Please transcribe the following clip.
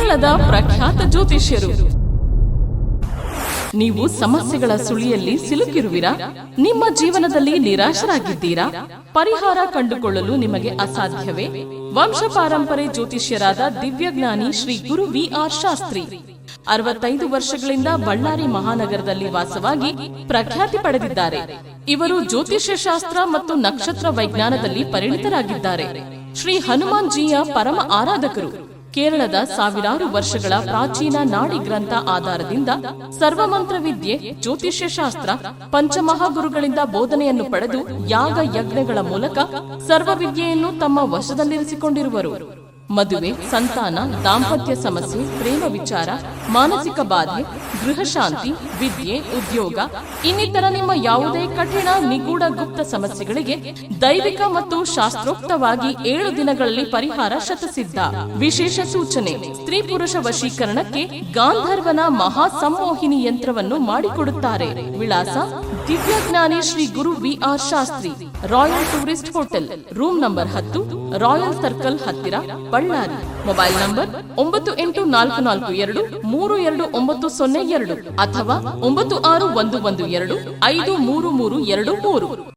ಕೇರಳದ ಪ್ರಖ್ಯಾತ ಜ್ಯೋತಿಷ್ಯರು. ನೀವು ಸಮಸ್ಯೆಗಳ ಸುಳಿಯಲ್ಲಿ ಸಿಲುಕಿರುವಿರಾ? ನಿಮ್ಮ ಜೀವನದಲ್ಲಿ ನಿರಾಶರಾಗಿದ್ದೀರಾ? ಪರಿಹಾರ ಕಂಡುಕೊಳ್ಳಲು ನಿಮಗೆ ಅಸಾಧ್ಯವೇ? ವಂಶ ಪಾರಂಪರೆ ಜ್ಯೋತಿಷ್ಯರಾದ ದಿವ್ಯಜ್ಞಾನಿ ಶ್ರೀ ಗುರು ವಿ.ಆರ್. ಶಾಸ್ತ್ರಿ 65 ವರ್ಷಗಳಿಂದ ಬಳ್ಳಾರಿ ಮಹಾನಗರದಲ್ಲಿ ವಾಸವಾಗಿ ಪ್ರಖ್ಯಾತಿ ಪಡೆದಿದ್ದಾರೆ. ಇವರು ಜ್ಯೋತಿಷ್ಯ ಶಾಸ್ತ್ರ ಮತ್ತು ನಕ್ಷತ್ರ ವಿಜ್ಞಾನದಲ್ಲಿ ಪರಿಣಿತರಾಗಿದ್ದಾರೆ. ಶ್ರೀ ಹನುಮಾನ್ ಜಿಯ ಪರಮ ಆರಾಧಕರು. ಕೇರಳದ ಸಾವಿರಾರು ವರ್ಷಗಳ ಪ್ರಾಚೀನ ನಾಡಿ ಗ್ರಂಥ ಆಧಾರದಿಂದ ಸರ್ವಮಂತ್ರ ವಿದ್ಯೆ, ಜ್ಯೋತಿಷ್ಯ ಶಾಸ್ತ್ರ, ಪಂಚಮಹಾಗುರುಗಳಿಂದ ಬೋಧನೆಯನ್ನು ಪಡೆದು ಯಾಗ ಯಜ್ಞಗಳ ಮೂಲಕ ಸರ್ವವಿದ್ಯೆಯನ್ನು ತಮ್ಮ ವಶದಲ್ಲಿರಿಸಿಕೊಂಡಿರುವರು. ಮದುವೆ, ಸಂತಾನ, ದಾಂಪತ್ಯ ಸಮಸ್ಯೆ, ಪ್ರೇಮ ವಿಚಾರ, ಮಾನಸಿಕ ಬಾಧೆ, ಗೃಹ ಶಾಂತಿ, ವಿದ್ಯೆ, ಉದ್ಯೋಗ ಇನ್ನಿತರ ನಿಮ್ಮ ಯಾವುದೇ ಕಠಿಣ ನಿಗೂಢ ಗುಪ್ತ ಸಮಸ್ಯೆಗಳಿಗೆ ದೈವಿಕ ಮತ್ತು ಶಾಸ್ತ್ರೋಕ್ತವಾಗಿ 7 ದಿನಗಳಲ್ಲಿ ಪರಿಹಾರ ಶತಸಿದ್ಧ. ವಿಶೇಷ ಸೂಚನೆ: ಸ್ತ್ರೀ ಪುರುಷ ವಶೀಕರಣಕ್ಕೆ ಗಾಂಧರ್ವನ ಮಹಾ ಸಂಮೋಹಿನಿ ಯಂತ್ರವನ್ನು ಮಾಡಿಕೊಡುತ್ತಾರೆ. ವಿಳಾಸ: ದಿವ್ಯಜ್ಞಾನಿ ಶ್ರೀ ಗುರು VR. Shastri, royal tourist hotel, room number 10, royal circle ಹತ್ತಿರ, ಬಳ್ಳಾರಿ. ಮೊಬೈಲ್ ನಂಬರ್ 9442322902 ಅಥವಾ 9611253323.